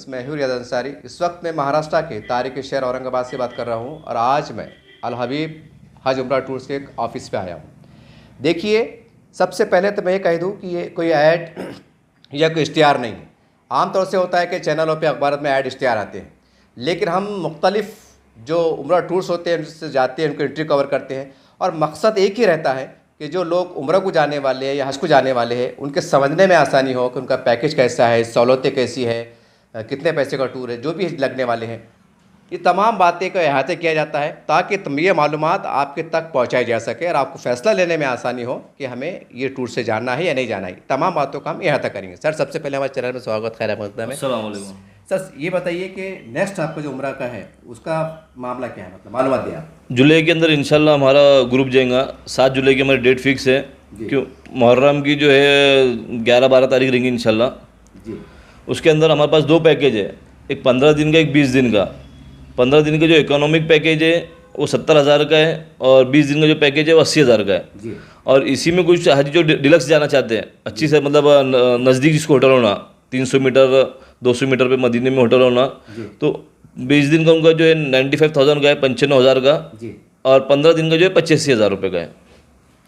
मैं हूं रियाज अंसारी। इस वक्त मैं महाराष्ट्र के तारीख शहर औरंगाबाद से बात कर रहा हूं और आज मैं अल हबीब हज उम्रा टूर्स के एक ऑफिस पे आया हूं। देखिए, सबसे पहले तो मैं ये कह दूं कि ये कोई ऐड या कोई इश्तिहार नहीं है। आमतौर से होता है कि चैनलों पे अखबार में ऐड इश्तिहार आते हैं, लेकिन हम मुख्तलिफ जो उम्रा टूर्स होते हैं उनसे जाते हैं, उनको इंटरव्यू कवर करते हैं और मकसद एक ही रहता है कि जो लोग उम्रा को जाने वाले हैं या हज को जाने वाले हैं उनके समझने में आसानी हो कि उनका पैकेज कैसा है, सहूलतें कैसी है, कितने पैसे का टूर है, जो भी लगने वाले हैं, ये तमाम बातें का अहाता किया जाता है ताकि ये मालूमात आपके तक पहुंचाई जा सके और आपको फ़ैसला लेने में आसानी हो कि हमें ये टूर से जाना है या नहीं जाना है। तमाम बातों का हम अहाता करेंगे। सर, सबसे पहले हमारे चैनल में स्वागत, खैर मकदम है। अस्सलाम वालेकुम। सर, ये बताइए कि नेक्स्ट आपका जो उम्रा का है उसका मामला क्या है, मतलब मालूमात दिया आप। जुलाई के अंदर इंशाल्लाह हमारा ग्रुप जाएगा। 7 जुलाई की हमारी डेट फिक्स है। क्यों मुहर्रम की जो है 11-12 तारीख रहेंगी इंशाल्लाह जी। उसके अंदर हमारे पास 2 पैकेज है, एक 15 दिन का, एक 20 दिन का। 15 दिन का जो इकोनॉमिक पैकेज है वो 70,000 का है और 20 दिन का जो पैकेज है वो 80,000 का है जी। और इसी में कुछ हाजी जो डिलक्स जाना चाहते हैं, अच्छी से मतलब नज़दीक जिसको होटल होना, 300 मीटर 200 मीटर पे मदीने में होटल होना, तो 20 दिन का उनका जो है 95,000 का है, 95,000 का जी। और 15 दिन का जो है 85,000 रुपये का है।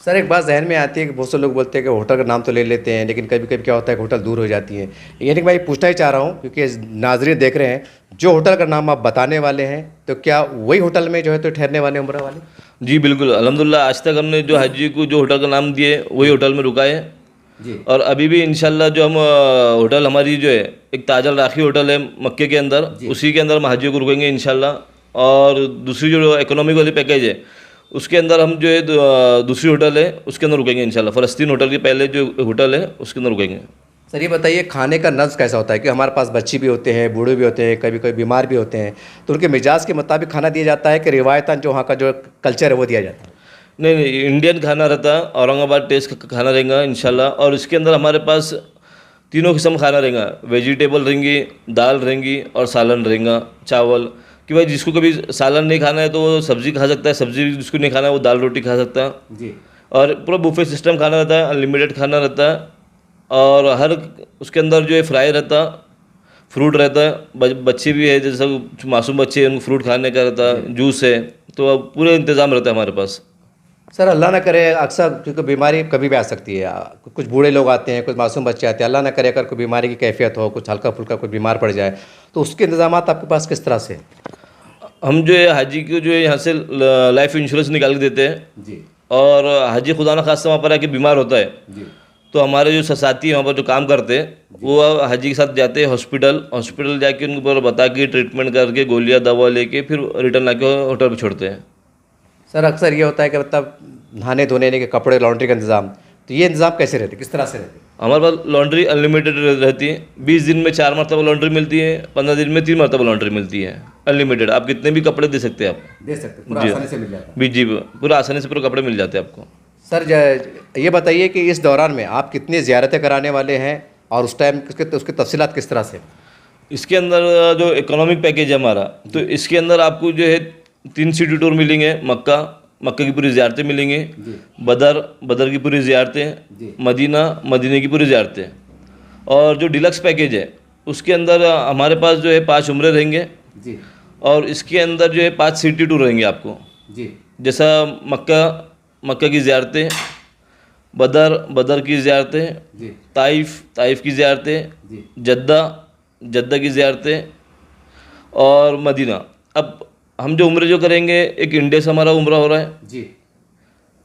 सर, एक बात जहन में आती है कि बहुत से लोग बोलते हैं कि होटल का नाम तो ले लेते हैं, लेकिन कभी कभी क्या होता है कि होटल दूर हो जाती है। यानी कि मैं ये पूछना ही चाह रहा हूँ क्योंकि नाज़रीन देख रहे हैं, जो होटल का नाम आप बताने वाले हैं तो क्या वही होटल में जो है तो ठहरने वाले उम्रा वाले? जी बिल्कुल, अल्हम्दुलिल्लाह आज तक हमने जो हाजी को जो होटल का नाम दिए वही होटल में रुका है जी। और अभी भी इंशाल्लाह जो हम होटल हमारी जो है एक ताजल राखी होटल है मक्के के अंदर, उसी के अंदर हम हाजियों को रुकेंगे इंशाल्लाह। और दूसरी जो इकोनॉमिक वाली पैकेज है उसके अंदर हम जो है दूसरी होटल है उसके अंदर रुकेंगे इंशाल्लाह। फ़लस्तीन होटल के पहले जो होटल है उसके अंदर रुकेंगे। सर, ये बताइए खाने का नज़्म कैसा होता है कि हमारे पास बच्चे भी होते हैं, बूढ़े भी होते हैं, कभी कभी बीमार भी होते हैं, तो उनके मिजाज के मुताबिक खाना दिया जाता है कि रिवायतन जो वहाँ का जो कल्चर है वो दिया जाता है? नहीं, इंडियन खाना रहता है, औरंगाबाद टेस्ट का खाना रहेगा इंशाल्लाह। और इसके अंदर हमारे पास तीनों किस्म खाना रहेगा, वेजिटेबल रहेंगी, दाल रहेंगी और सालन रहेगा, चावल। कि भाई जिसको कभी सालन नहीं खाना है तो वो सब्ज़ी खा सकता है, सब्ज़ी जिसको नहीं खाना है वो दाल रोटी खा सकता है जी। और पूरा बुफे सिस्टम खाना रहता है, अनलिमिटेड खाना रहता है और हर उसके अंदर जो है फ्राई रहता, फ्रूट रहता है, बच्चे भी है, जैसे मासूम बच्चे हैं उनको फ्रूट खाने का रहता है, जूस है, तो अब पूरे इंतज़ाम रहता है हमारे पास। सर, अल्लाह ना करे, अक्सर क्योंकि बीमारी कभी भी आ सकती है, कुछ बूढ़े लोग आते हैं, कुछ मासूम बच्चे आते हैं, अल्लाह ना करे अगर कोई बीमारी की कैफियत हो, कुछ हल्का फुल्का कोई बीमार पड़ जाए, तो उसके इंतजाम आपके पास किस तरह से? हम जो है हाजी को जो है यहाँ से लाइफ इंश्योरेंस निकाल के देते हैं जी। और हाजी खुदा न खास्ता वहाँ पर आके बीमार होता है जी, तो हमारे जो साथी वहाँ पर जो काम करते हैं वो हाजी के साथ जाते हैं हॉस्पिटल जाके उनको पूरा बता के ट्रीटमेंट करके गोलियाँ दवा लेके फिर रिटर्न लाके होटल पर छोड़ते हैं। सर, अक्सर ये होता है कि मतलब नहाने धोने के कपड़े, लॉन्ड्री का इंतज़ाम, तो ये इंतज़ाम कैसे रहते, किस तरह से रहते? हमारे पास लॉन्ड्री अनलिमिटेड रहती है। 20 दिन में 4 मरतबा लॉन्ड्री मिलती है, 15 दिन में 3 मरतबा लॉन्ड्री मिलती है, अनलिमिटेड। आप कितने भी कपड़े दे सकते हैं, आप दे सकते हैं, पूरा आसानी से मिल जाता है जी। पूरा आसानी से पूरे कपड़े मिल जाते हैं आपको। सर, ये बताइए कि इस दौरान में आप कितनी ज़ियारतें कराने वाले हैं और उस टाइम उसकी तफसीलात किस तरह से? इसके अंदर जो इकोनॉमिक पैकेज है हमारा, तो इसके अंदर आपको जो है 3 सिटी टूर मिलेंगे, मक्का की पूरी ज़ियारतें मिलेंगी, बदर की पूरी ज़ियारतें, मदीने की पूरी ज़ियारतें। और जो डिलक्स पैकेज है उसके अंदर हमारे पास जो है 5 उम्रे रहेंगे जी। और इसके अंदर जो है 5 सिटी टूर रहेंगे आपको जी। जैसा मक्का की ज़ियारतें, बदर की ज़ियारतें, ताइफ की ज़ियारतें, जद्दा की ज़ियारतें और मदीना। अब हम जो उम्रे जो करेंगे, एक इंडिया से हमारा उम्रा हो रहा है जी,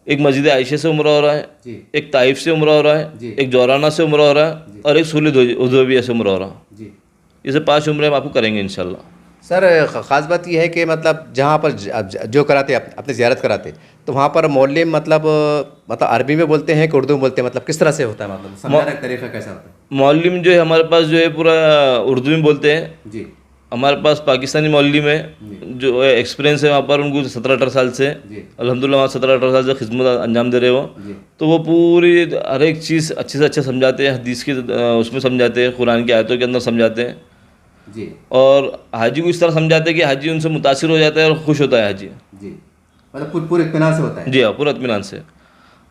एक मस्जिद आयशा से उम्रा हो रहा है जी, एक ताइफ से उम्रा हो रहा है जी, एक जोराना से उम्रा हो रहा है और एक सुलह हुदैबिया से उम्रा हो रहा है जी। इसे 5 उम्रे हम आपको करेंगे इंशाल्लाह। सर, ख़ास बात यह है कि मतलब जहाँ पर जो कराते अपने ज़ियारत कराते तो वहाँ पर मौलवी मतलब अरबी में बोलते हैं कि उर्दू में बोलते हैं, मतलब किस तरह से होता है, मतलब समझाने का तरीका कैसा होता है? मौलवी जो है हमारे पास जो है पूरा उर्दू में बोलते हैं जी। हमारे पास पाकिस्तानी मौलवी में जो है एक्सपीरियंस है वहाँ पर, उनको 17-18 साल से अल्हम्दुलिल्लाह वहाँ 17-18 साल से खिदमत अंजाम दे रहे हो, तो वो पूरी हर एक चीज़ अच्छे से अच्छा समझाते हैं, हदीस के उसमें समझाते हैं, कुरान की आयतों के अंदर समझाते हैं जी। और हाजी को इस तरह समझाते हैं कि हाजी उनसे मुतासिर हो जाता है और खुश होता है हाजी जी, मतलब पूरे इत्मीनान से होता है। जी हाँ, पूरा इत्मीनान से।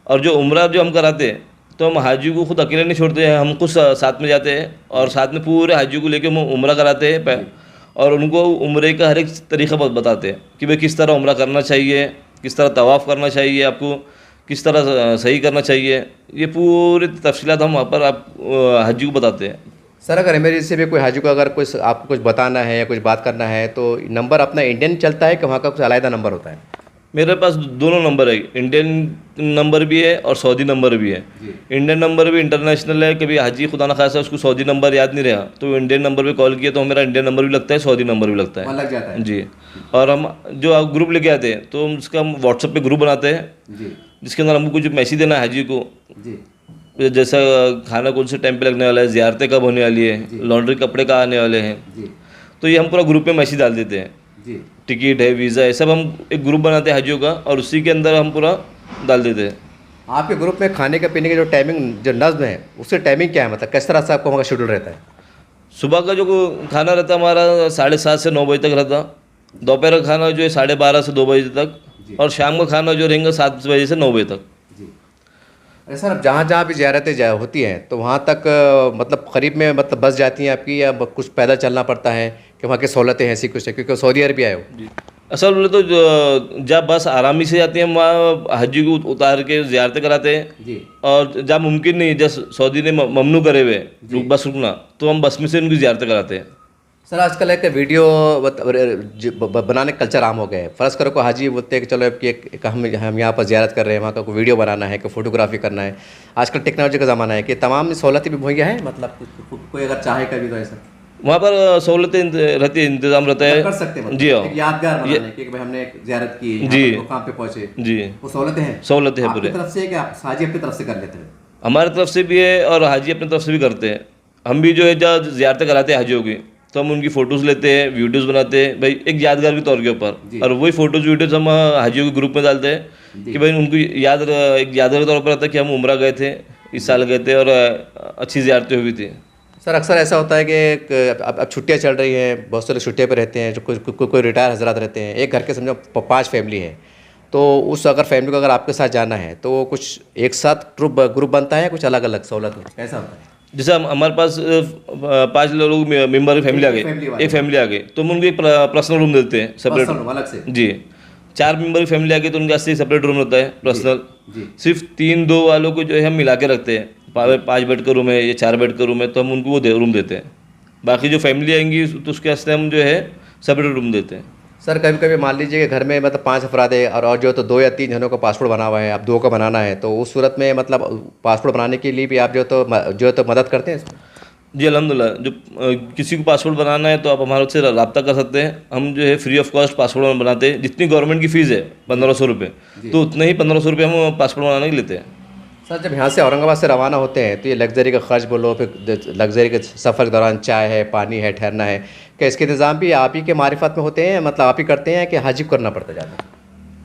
और जो उम्रा जो हम कराते हैं तो हम हाजी को खुद अकेले नहीं छोड़ते हैं, हम खुद साथ में जाते हैं और साथ में पूरे हाजी को लेके हम उम्रा कराते हैं और उनको उम्रे का हर एक तरीका बताते हैं कि भाई किस तरह उम्रा करना चाहिए, किस तरह तवाफ़ करना चाहिए, आपको किस तरह सही करना चाहिए, ये पूरी तफसीलात हम वहाँ पर आप हाजी को बताते हैं। सर अगर इमरजेंसी में कोई हाजी को अगर कुछ आपको कुछ बताना है या कुछ बात करना है तो नंबर अपना इंडियन चलता है कि वहाँ का कुछ अलग नंबर होता है? मेरे पास दोनों नंबर है, इंडियन नंबर भी है और सऊदी नंबर भी है। इंडियन नंबर भी इंटरनेशनल है, कभी हाजी खुदा न खासा उसको सऊदी नंबर याद नहीं रहा तो इंडियन नंबर पे कॉल किया तो मेरा इंडियन नंबर भी लगता है, सऊदी नंबर भी लगता है, लग जाता है जी। और हम जो आप ग्रुप लेके आते हैं तो उसका हम व्हाट्सएप पे ग्रुप बनाते हैं जिसके अंदर हमको कुछ मैसेज देना है हाजी को, जैसा खाना कौन से टाइम पे लगने वाला है, ज़ियारतें कब होने वाली है, लॉन्ड्री कपड़े कहाँ आने वाले हैं, तो ये हम पूरा ग्रुप में मैसेज डाल देते हैं। टिकट है, वीज़ा है, सब हम एक ग्रुप बनाते हैं हाजियों का और उसी के अंदर हम पूरा डाल देते हैं। आपके ग्रुप में खाने का पीने का जो टाइमिंग जो नज़्म है उसकी टाइमिंग क्या है, मतलब किस तरह से आपको वहाँ शेड्यूल रहता है? सुबह का जो खाना रहता है हमारा 7:30 से 9 बजे तक रहता, दोपहर का खाना जो है 12:30 से 2 बजे तक, और शाम का खाना जो रहेगा 7 बजे से 9 बजे तक। अरे सर अब जहाँ जहाँ भी ज़ियारतें होती हैं तो वहाँ तक मतलब करीब में मतलब बस जाती हैं आपकी या कुछ पैदल चलना पड़ता है कि वहाँ की सहूलतें ऐसी कुछ है, क्योंकि सऊदी अरब आए हो? असल बोले तो जब बस आरामी से जाती है हम वहाँ हाजी को उतार के ज़ियारतें कराते हैं, और जब मुमकिन नहीं, जब सऊदी ने ममनू करे हुए बस रुकना, तो हम बस में से उनकी ज़ियारतें कराते हैं। सर आजकल एक वीडियो बनाने का कल्चर आम हो गया है। फ़र्ज़ करो को हाजी बोलते हैं कि चलो कि हम यहाँ पर ज़ियारत कर रहे हैं, वहाँ का कोई वीडियो बनाना है, कोई फोटोग्राफी करना है। आजकल टेक्नोलॉजी का ज़माना है कि तमाम सहूलतें भी मुहैया है, मतलब कोई अगर चाहे कभी तो ऐसा वहाँ पर सहूलतें रहती है, इंतज़ाम रहता है, कर सकते हैं, जी हाँ, यादगार बनाने कि भाई हमने ज़ियारत की, जी, मुकाम पे पहुँचे, जी, वो सहूलतें हैं, सहूलतें हैं आपकी पूरे। तरफ से कि आप हाजी अपनी तरफ से कर लेते हैं? हमारी तरफ से भी है और हाजी अपनी तरफ से भी करते हैं। हम भी जो है जब ज़ियारतें कराते हैं हाजियों की तो हम उनकी फ़ोटोज़ लेते हैं, वीडियोज़ बनाते हैं, भाई एक यादगार के तौर के ऊपर, और वही फ़ोटोज़ वीडियोज़ हम हाजियों के ग्रुप में डालते हैं कि भाई उनको एक यादगार के तौर पर रहता है कि हम उम्रा गए थे, इस साल गए थे और अच्छी ज़ियारतें हुई थी। सर अक्सर ऐसा होता है कि अब छुट्टियां चल रही हैं, बहुत से लोग छुट्टियों पर रहते हैं, जो कोई रिटायर हजरात रहते हैं, एक घर के समझो 5 फैमिली है, तो उस अगर फैमिली को अगर आपके साथ जाना है तो कुछ एक साथ ग्रुप बनता है या कुछ अलग अलग सहूलत हो, कैसा होता है? जैसे हमारे पास 5 लोग मेम्बर फैमिली आ गए, एक फैमिली आ गई तो हम उनको एक पर्सनल रूम देते हैं सेपरेट अलग से, जी। 4 मेंबर की फैमिली आ गई तो उनके वास्ते सेपरेट रूम रहता है पर्सनल। सिर्फ 3-2 वालों को जो है हम मिला के रखते हैं, 5 बेड का रूम है या 4 बेड का रूम है तो हम उनको वो रूम देते हैं। बाकी जो फैमिली आएंगी तो उसके वास्ते हम जो है सेपरेट रूम देते हैं। सर कभी कभी मान लीजिए कि घर में मतलब 5 अफराद है और जो तो 2 या 3 जनों का पासपोर्ट बना हुआ है, अब 2 का बनाना है, तो उस सूरत में मतलब पासपोर्ट बनाने के लिए भी आप जो तो मदद करते हैं इसमें? जी अल्हम्दुलिल्लाह, जो किसी को पासपोर्ट बनाना है तो आप हमारे से रब्ता कर सकते हैं। हम जो है फ्री ऑफ कॉस्ट पासपोर्ट बनाते हैं। जितनी गवर्नमेंट की फ़ीस है 1500 रुपये, तो उतने ही 1500 रुपये हम पासपोर्ट बनाने के लेते हैं। सर जब यहाँ से औरंगाबाद से रवाना होते हैं तो ये लग्जरी का खर्च बोलो, फिर लग्जरी के सफ़र के दौरान चाय है, पानी है, ठहरना है, क्या इसके इंतज़ाम भी आप ही के मारिफत में होते हैं, मतलब आप ही करते हैं कि हाजी को करना पड़ता ज़्यादा?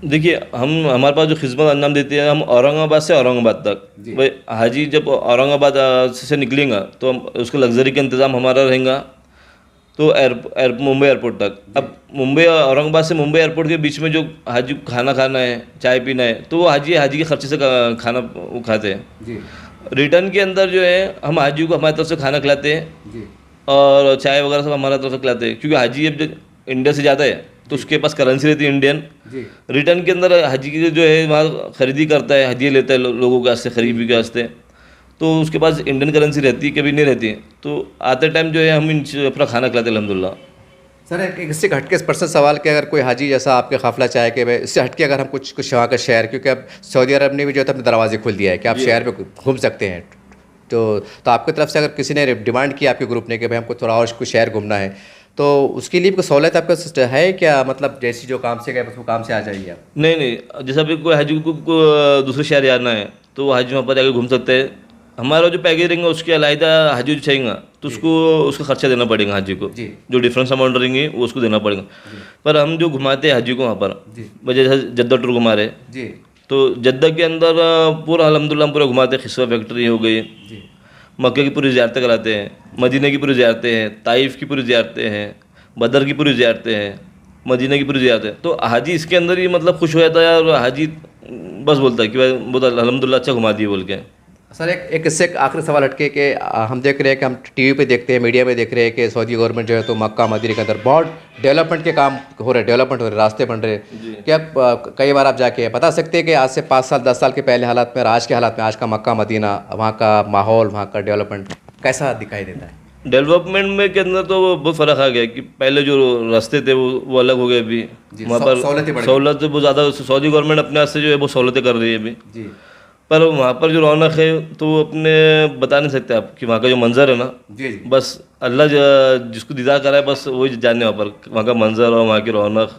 देखिए हमारे पास जो खिदमत अंजाम देती है, हम औरंगाबाद से औरंगाबाद तक, भाई हाजी जब औरंगाबाद से निकलेगा तो हम उसका लग्जरी का इंतज़ाम हमारा रहेगा तो मुंबई एयरपोर्ट तक। अब मुंबई औरंगाबाद से मुंबई एयरपोर्ट के बीच में जो हाजी को खाना खाना है, चाय पीना है, तो वो हाजी के खर्चे से खाना वो खाते हैं। रिटर्न के अंदर जो है हम हाजी को हमारी तरफ से खाना खिलाते हैं और चाय वगैरह सब हमारा तरफ से खिलाते हैं, क्योंकि हाजी अब जो इंडिया से जाता है तो उसके पास करेंसी रहती है इंडियन। रिटर्न के अंदर हाजी की जो है वहाँ खरीदी करता है, हदिये लेता है लोगों के वास्ते, खरीदी के वास्ते, तो उसके पास इंडियन करेंसी रहती है, कभी नहीं रहती है, तो आते टाइम जो है हम अपना खाना खिलाते हैं अल्हम्दुलिल्लाह। सर एक इससे हटके पर्सनल सवाल कि अगर कोई हाजी जैसा आपके काफिला चाहे कि भाई इससे हटके अगर हम कुछ वहाँ का शहर, क्योंकि अब सऊदी अरब ने भी जो है अपने दरवाजे खोल दिया है कि आप शहर में घूम सकते हैं, तो आपकी तरफ से अगर किसी ने डिमांड की आपके ग्रुप ने कि भाई हमको थोड़ा और कुछ शहर घूमना है, तो उसके लिए भी कोई सहूलत आपका है क्या, मतलब जैसी जो काम से गए बस वो काम से आ जाइए आप? नहीं, जैसा भी कोई हाजी को दूसरे शहर जाना है तो हाजी वहाँ पर जाकर घूम सकते हैं। हमारा जो पैकेज रहेंगे उसके अलहदा हाजी जो चाहिएगा तो उसका खर्चा देना पड़ेगा हाजी को, जो डिफरेंस अमाउंट रहेंगे वो उसको देना पड़ेगा। पर हम जो घुमाते हैं हाजी को वहाँ पर, जैसे जद्दा टूर घुमा रहे तो जद्दा के अंदर पूरा अल्हम्दुलिल्लाह पूरा घुमाते हैं। खिस्वा फैक्ट्री हो गई, मक्के की पूरी ज़ियारतें कराते हैं, मदीने की पूरी ज़ियारतें हैं, ताइफ की पूरी ज़ियारतें हैं, बदर की पूरी ज़ियारतें हैं, मदीने की पूरी ज़ियारतें। तो हाजी इसके अंदर ही मतलब खुश हो जाता है और हाजी बस बोलता है कि भाई बहुत अल्हम्दुलिल्लाह अच्छा घुमा दिए बोल के। सर एक इससे एक आखिरी सवाल हटके कि हम देख रहे हैं कि हम टीवी पे देखते हैं, मीडिया में देख रहे हैं कि सऊदी गवर्नमेंट जो है तो मक्का मदीना के अंदर बहुत डेवलपमेंट के काम हो रहे हैं, डेवलपमेंट हो रहे हैं, रास्ते बन रहे हैं। क्या कई बार आप जाके बता सकते हैं कि आज से 5 साल 10 साल के पहले हालात में और आज के हालात में आज का मक्का मदीना, वहाँ का माहौल, वहाँ का डेवलपमेंट कैसा दिखाई देता है? डेवलपमेंट में के अंदर तो बहुत फ़र्क आ गया कि पहले जो रास्ते थे वो अलग हो गए अभी। वहाँ पर सहूलत बहुत ज़्यादा, सऊदी गवर्नमेंट अपने हाथ से जो है वो सहूलतें कर रही है अभी। जी। पर वहाँ पर जो रौनक है तो वो अपने बता नहीं सकते आप कि वहाँ का जो मंजर है ना, जी जी। बस अल्लाह जिसको दीदार कराए बस वही जाने वहाँ पर वहाँ का मंजर और वहाँ की रौनक।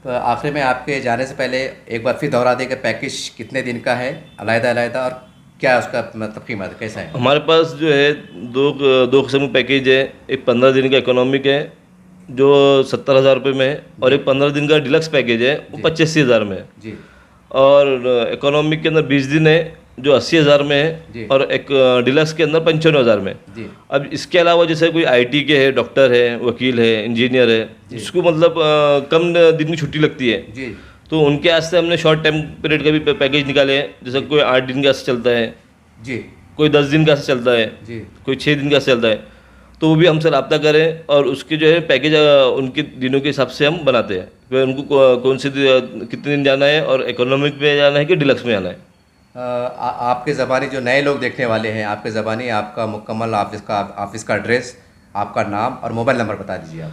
तो आखिर में आपके जाने से पहले एक बार फिर दोहरा दें कि पैकेज कितने दिन का है, अलग-अलग, और क्या उसका मतलब कीमत कैसा है? हमारे पास जो है दो किस्म का पैकेज है। एक 15 दिन का इकोनॉमिक है जो 70,000 रुपये में है, और एक 15 दिन का डिलक्स पैकेज है वो 85,000 में है। जी और इकोनॉमिक के अंदर 20 दिन है जो 80,000 में जी। है, और एक डिलक्स के अंदर 95,000 में। जी। अब इसके अलावा जैसे कोई आईटी के है, डॉक्टर है, वकील है, इंजीनियर है, जिसको मतलब कम दिन की छुट्टी लगती है, जी तो उनके वास्ते हमने शॉर्ट टाइम पीरियड का भी पैकेज निकाले हैं। जैसे कोई 8 दिन का वास्ते चलता है, जी कोई 10 दिन का वास्ते चलता है, जी। कोई 6 दिन का वास्ते चलता है, तो वो भी हमसे रब्ता करें और उसके जो है पैकेज उनके दिनों के हिसाब से हम बनाते हैं कि उनको कौन से कितने दिन जाना है और इकोनॉमिक में जाना है कि डिलक्स में जाना है। आपके ज़बानी जो नए लोग देखने वाले हैं, आपके ज़बानी आपका मुकम्मल ऑफिस का एड्रेस, आपका नाम और मोबाइल नंबर बता दीजिए आप।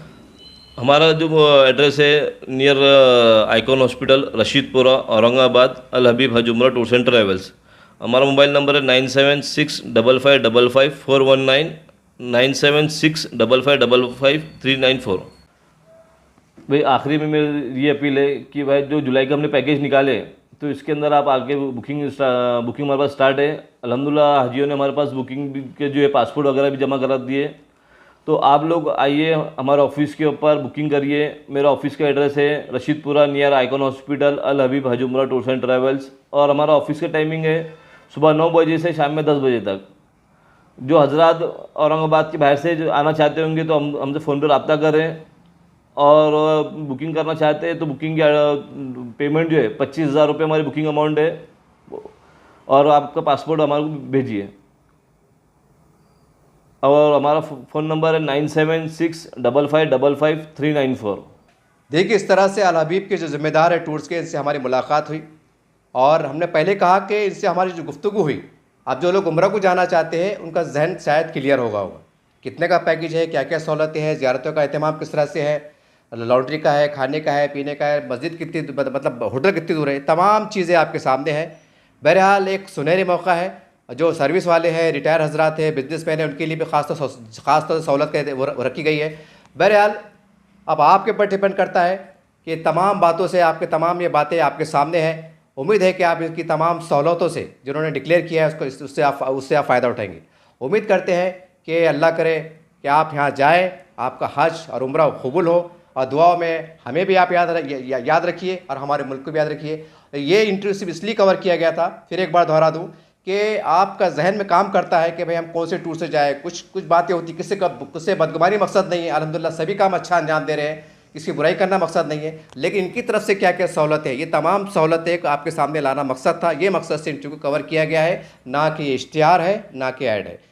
हमारा जो एड्रेस है near Icon hospital, Rashidpura, Aurangabad, Al Habib Hajj Umrah tours and travels. हमारा मोबाइल नंबर है 9765555419, 9765555394। भाई आखिरी में मेरी ये अपील है कि भाई जो जुलाई का हमने पैकेज निकाले तो इसके अंदर आप आगे बुकिंग हमारे पास स्टार्ट है। अल्हम्दुलिल्लाह हाजियों ने हमारे पास बुकिंग के जो है पासपोर्ट वगैरह भी जमा करा दिए। तो आप लोग आइए हमारे ऑफिस के ऊपर बुकिंग करिए। मेरा ऑफिस का एड्रेस है Rashidpura near Icon hospital, Al Habib Hajj Umrah tours and travels, और हमारा ऑफिस का टाइमिंग है सुबह 9 बजे से शाम में 10 बजे तक। जो हजरात औरंगाबाद के बाहर से जो आना चाहते होंगे तो हमसे फ़ोन पर रब्ता करें, और बुकिंग करना चाहते हैं तो बुकिंग की पेमेंट जो है 25,000 रुपये हमारी बुकिंग अमाउंट है, और आपका पासपोर्ट हमारे को भेजिए। और हमारा फ़ोन नंबर है 9765555394। देखिए इस तरह से अल हबीब के जो ज़िम्मेदार है टूर्स के, इनसे हमारी मुलाकात हुई और हमने पहले कहा कि इनसे हमारी जो गुफ्तगू हुई, अब जो लोग उम्रा को जाना चाहते हैं उनका जहन शायद क्लियर होगा कितने का पैकेज है, क्या क्या सहूलतें हैं, ज़ियारतों का अहतमाम किस तरह से है, लॉन्ड्री का है, खाने का है, पीने का है, मस्जिद कितनी मतलब होटल कितनी दूर है, तमाम चीज़ें आपके सामने हैं। बहरहाल एक सुनहरी मौका है। जो सर्विस वाले हैं, रिटायर हजरात हैं, बिजनेसमैन हैं, उनके लिए भी ख़ास तौर से सहूलत रखी गई है। बहरहाल अब आपके ऊपर डिपेंड करता है कि तमाम बातों से आपके तमाम ये बातें आपके सामने हैं। उम्मीद है कि आप इसकी तमाम सहूलतों से जिन्होंने डिक्लेयर किया है उससे आप फ़ायदा उठाएंगे। उम्मीद करते हैं कि अल्लाह करे कि आप यहाँ जाएँ, आपका हज और उम्रा कबूल हो, और दुआओं में हमें भी आप याद रखिए और हमारे मुल्क को भी याद रखिए। ये इंटरव्यू सिर्फ इसलिए कवर किया गया था, फिर एक बार दोहरा दूँ कि आपका जहन में काम करता है कि भाई हम कौन से टूर से जाए। कुछ बातें होती, किससे बदगुमानी मकसद नहीं है, अल्हम्दुलिल्लाह सभी काम अच्छा अंजाम दे रहे हैं, इसकी बुराई करना मकसद नहीं है, लेकिन इनकी तरफ से क्या क्या सहूलत है, ये तमाम सहूलतें आपके सामने लाना मकसद था। ये मकसद से इंटरव्यू कवर किया गया है, ना कि इश्तिहार है, ना कि ऐड है।